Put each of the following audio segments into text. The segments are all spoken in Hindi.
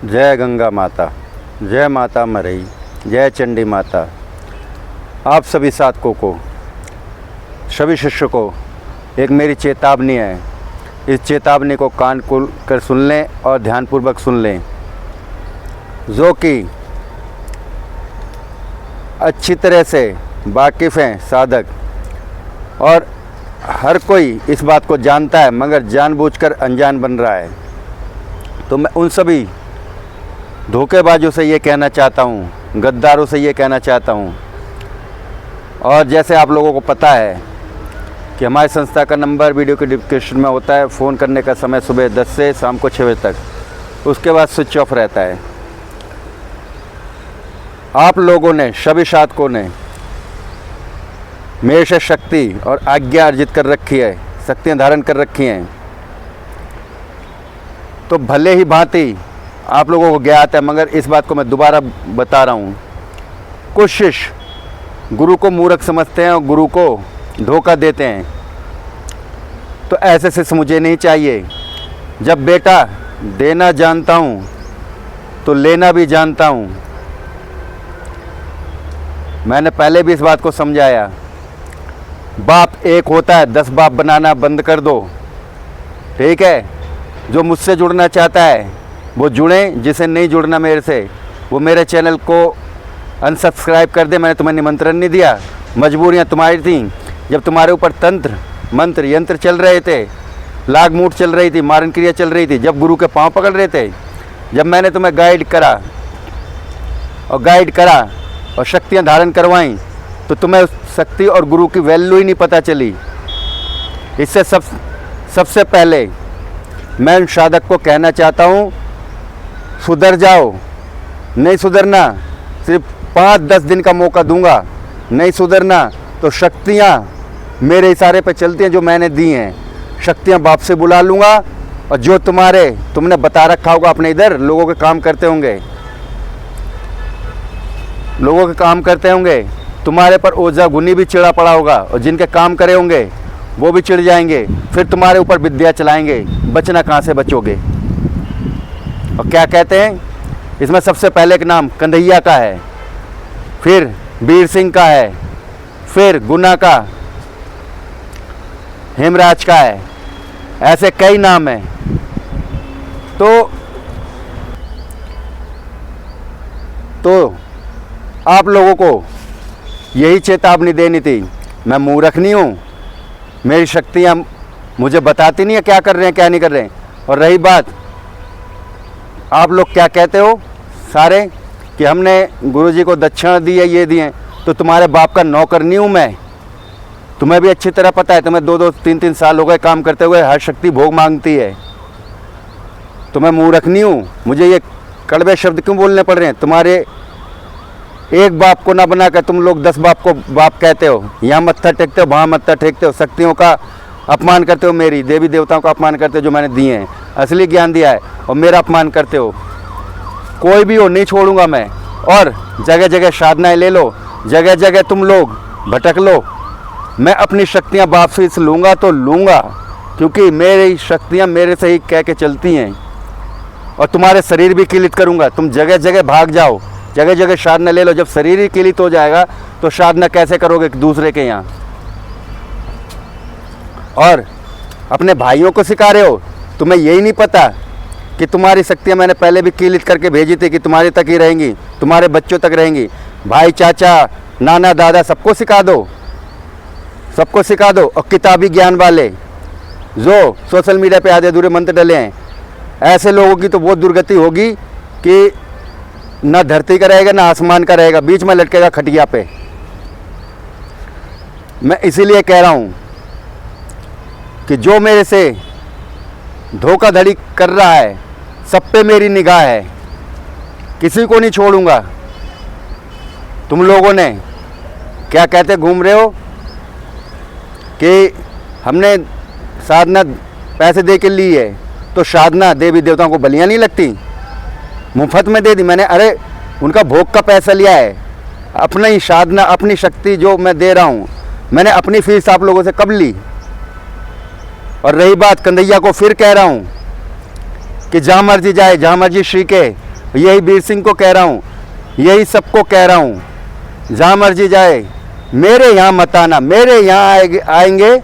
जय गंगा माता, जय माता मरई, जय चंडी माता। आप सभी साधकों को, सभी शिष्यों को एक मेरी चेतावनी है। इस चेतावनी को कान खोल कर सुन लें और ध्यानपूर्वक सुन लें। जो कि अच्छी तरह से वाकिफ़ हैं साधक, और हर कोई इस बात को जानता है मगर जानबूझकर अनजान बन रहा है। तो मैं उन सभी धोखेबाजों से ये कहना चाहता हूँ, गद्दारों से ये कहना चाहता हूँ। और जैसे आप लोगों को पता है कि हमारी संस्था का नंबर वीडियो के डिस्क्रिप्शन में होता है। फ़ोन करने का समय सुबह 10 से शाम को 6 बजे तक, उसके बाद स्विच ऑफ रहता है। आप लोगों ने, सभी साधकों ने मेरे से शक्ति और आज्ञा अर्जित कर रखी है, शक्तियाँ धारण कर रखी हैं। तो भले ही भांति आप लोगों को ज्ञात है, मगर इस बात को मैं दोबारा बता रहा हूँ। कुछ शिष्य गुरु को मूर्ख समझते हैं और गुरु को धोखा देते हैं। तो ऐसे शिष्य मुझे नहीं चाहिए। जब बेटा देना जानता हूँ तो लेना भी जानता हूँ। मैंने पहले भी इस बात को समझाया। बाप एक होता है, 10 बाप बनाना बंद कर दो, ठीक है। जो मुझसे जुड़ना चाहता है वो जुड़े, जिसे नहीं जुड़ना मेरे से वो मेरे चैनल को अनसब्सक्राइब कर दे। मैंने तुम्हें निमंत्रण नहीं दिया, मजबूरियाँ तुम्हारी थी। जब तुम्हारे ऊपर तंत्र मंत्र यंत्र चल रहे थे, लाग मूठ चल रही थी, मारण क्रिया चल रही थी, जब गुरु के पांव पकड़ रहे थे, जब मैंने तुम्हें गाइड करा और शक्तियाँ धारण करवाई, तो तुम्हें उस शक्ति और गुरु की वैल्यू ही नहीं पता चली। इससे सबसे पहले मैं उन साधक को कहना चाहता हूँ, सुधर जाओ। नहीं सुधरना, सिर्फ 5-10 दिन का मौका दूंगा। नहीं सुधरना तो शक्तियाँ मेरे इशारे पे चलती हैं, जो मैंने दी हैं। शक्तियाँ बाप से बुला लूँगा, और जो तुमने बता रखा होगा अपने इधर लोगों के काम करते होंगे, तुम्हारे पर ओझा गुनी भी चिढ़ा पड़ा होगा, और जिनके काम करे होंगे वो भी चिढ़ जाएंगे। फिर तुम्हारे ऊपर विद्या चलाएंगे, बचना कहाँ से बचोगे। और क्या कहते हैं, इसमें सबसे पहले का नाम कन्हैया का है, फिर वीर सिंह का है, फिर गुना का, हेमराज का है, ऐसे कई नाम हैं। तो आप लोगों को यही चेतावनी देनी थी। मैं मूर्ख नहीं हूँ, मेरी शक्तियाँ मुझे बताती नहीं है क्या कर रहे हैं क्या नहीं कर रहे हैं। और रही बात, आप लोग क्या कहते हो सारे कि हमने गुरुजी को दक्षिणा दी है, ये दिए, तो तुम्हारे बाप का नौकर नहीं हूँ मैं। तुम्हें भी अच्छी तरह पता है, तुम्हें 2-2, 3-3 साल हो गए काम करते हुए, हर शक्ति भोग मांगती है। तो मैं मूर्ख नहीं हूँ। मुझे ये कड़वे शब्द क्यों बोलने पड़ रहे हैं। तुम्हारे एक बाप को ना बनाकर तुम लोग 10 बाप को बाप कहते हो। यहाँ मत्था टेकते हो, वहाँ मत्था टेकते हो, शक्तियों का अपमान करते हो, मेरी देवी देवताओं का अपमान करते हो जो मैंने दिए हैं, असली ज्ञान दिया है, और मेरा अपमान करते हो। कोई भी हो, नहीं छोड़ूंगा मैं। और जगह जगह साधनाएं ले लो, जगह जगह तुम लोग भटक लो। मैं अपनी शक्तियाँ बाप से लूँगा तो लूँगा, क्योंकि मेरी शक्तियाँ मेरे से ही कह के चलती हैं। और तुम्हारे शरीर भी किलित करूँगा। तुम जगह जगह भाग जाओ, जगह जगह साधना ले लो। जब शरीर ही किलित हो जाएगा तो साधना कैसे करोगे दूसरे के यहाँ। और अपने भाइयों को सिखा रहे हो। तुम्हें यही नहीं पता कि तुम्हारी शक्तियाँ मैंने पहले भी किलित करके भेजी थी कि तुम्हारे तक ही रहेंगी, तुम्हारे बच्चों तक रहेंगी। भाई, चाचा, नाना, दादा, सबको सिखा दो, सबको सिखा दो। और किताबी ज्ञान वाले जो सोशल मीडिया पे आधे अधूरे मंत्र डले हैं, ऐसे लोगों की तो बहुत दुर्गति होगी कि ना धरती का रहेगा ना आसमान का रहेगा, बीच में लटकेगा खटिया पे। मैं इसीलिए कह रहा हूँ कि जो मेरे से धोखाधड़ी कर रहा है, सब पे मेरी निगाह है, किसी को नहीं छोड़ूंगा। तुम लोगों ने क्या कहते घूम रहे हो कि हमने साधना पैसे दे के ली है, तो साधना देवी देवताओं को बलियां नहीं लगती, मुफ्त में दे दी मैंने। अरे उनका भोग का पैसा लिया है, अपना ही साधना, अपनी शक्ति जो मैं दे रहा हूँ, मैंने अपनी फीस आप लोगों से कब ली। और रही बात कन्हैया को, फिर कह रहा हूँ कि जहाँ मर्जी जाए, जहाँ मर्जी सीखे, यही वीर सिंह को कह रहा हूँ, यही सबको कह रहा हूँ, जहाँ मर्जी जाए मेरे यहाँ मत आना। मेरे यहाँ आएंगे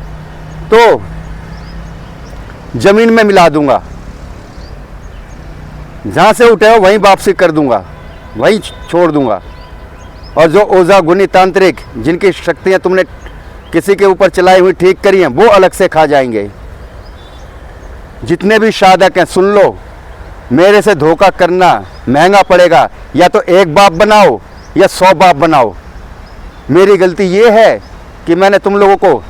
तो ज़मीन में मिला दूंगा, जहाँ से उठे हो वहीं वापसी कर दूंगा, वहीं छोड़ दूंगा। और जो ओझा गुनी तांत्रिक जिनकी शक्तियाँ तुमने किसी के ऊपर चलाई हुई ठीक करी हैं, वो अलग से खा जाएंगे। जितने भी साधक हैं सुन लो, मेरे से धोखा करना महंगा पड़ेगा। या तो एक बाप बनाओ या 100 बाप बनाओ। मेरी गलती ये है कि मैंने तुम लोगों को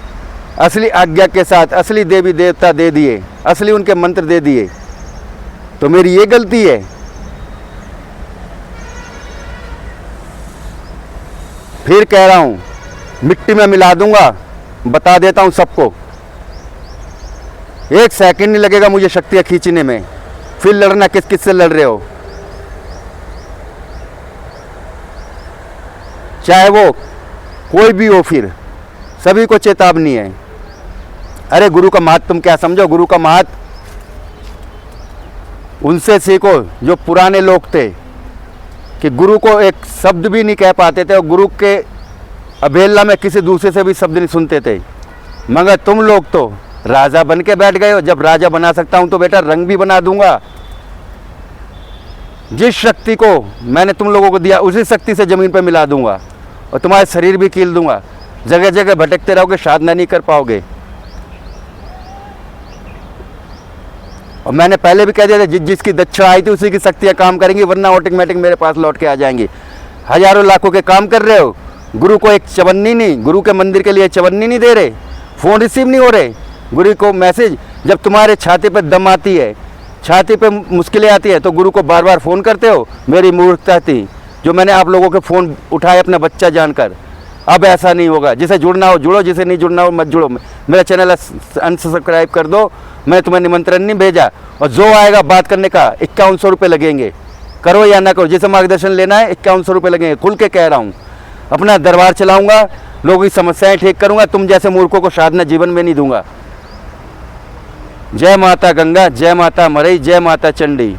असली आज्ञा के साथ असली देवी देवता दे दिए, असली उनके मंत्र दे दिए, तो मेरी ये गलती है। फिर कह रहा हूँ, मिट्टी में मिला दूंगा, बता देता हूँ सबको। 1 सेकंड नहीं लगेगा मुझे शक्तियाँ खींचने में। फिर लड़ना किस किस से लड़ रहे हो, चाहे वो कोई भी हो, फिर सभी को चेतावनी है। अरे गुरु का महत्व तुम क्या समझो? गुरु का महत्व उनसे सीखो जो पुराने लोग थे, कि गुरु को एक शब्द भी नहीं कह पाते थे और गुरु के अवहेलना में किसी दूसरे से भी शब्द नहीं सुनते थे। मगर तुम लोग तो राजा बन के बैठ गए हो। जब राजा बना सकता हूं तो बेटा रंग भी बना दूंगा। जिस शक्ति को मैंने तुम लोगों को दिया उसी शक्ति से ज़मीन पर मिला दूंगा और तुम्हारे शरीर भी कील दूंगा। जगह जगह भटकते रहोगे, साधना नहीं कर पाओगे। और मैंने पहले भी कह दिया था, जिसकी दक्षिणा आई थी उसी की शक्तियाँ काम करेंगी, वरना ऑटोमेटिक मेरे पास लौट के आ जाएंगी। हजारों लाखों के काम कर रहे हो, गुरु को एक चवन्नी नहीं, गुरु के मंदिर के लिए चवन्नी नहीं दे रहे, फ़ोन रिसीव नहीं हो रहे। गुरु को मैसेज, जब तुम्हारे छाती पर दम आती है, छाती पे मुश्किलें आती है, तो गुरु को बार बार फ़ोन करते हो। मेरी मूर्खता थी जो मैंने आप लोगों के फ़ोन उठाए अपना बच्चा जानकर। अब ऐसा नहीं होगा। जिसे जुड़ना हो जुड़ो, जिसे नहीं जुड़ना हो मत जुड़ो। मेरा चैनल अनसब्सक्राइब कर दो। मैं तुम्हें निमंत्रण नहीं भेजा। और जो आएगा बात करने का 5100 रुपये लगेंगे, करो या ना करो। जिसे मार्गदर्शन लेना है 5100 रुपये लगेंगे। खुल के कह रहा हूँ, अपना दरबार चलाऊँगा, लोगों की समस्याएं ठीक करूँगा। तुम जैसे मूर्खों को साधना जीवन में नहीं दूंगा। जय माता गंगा, जय माता मरई, जय माता चंडी।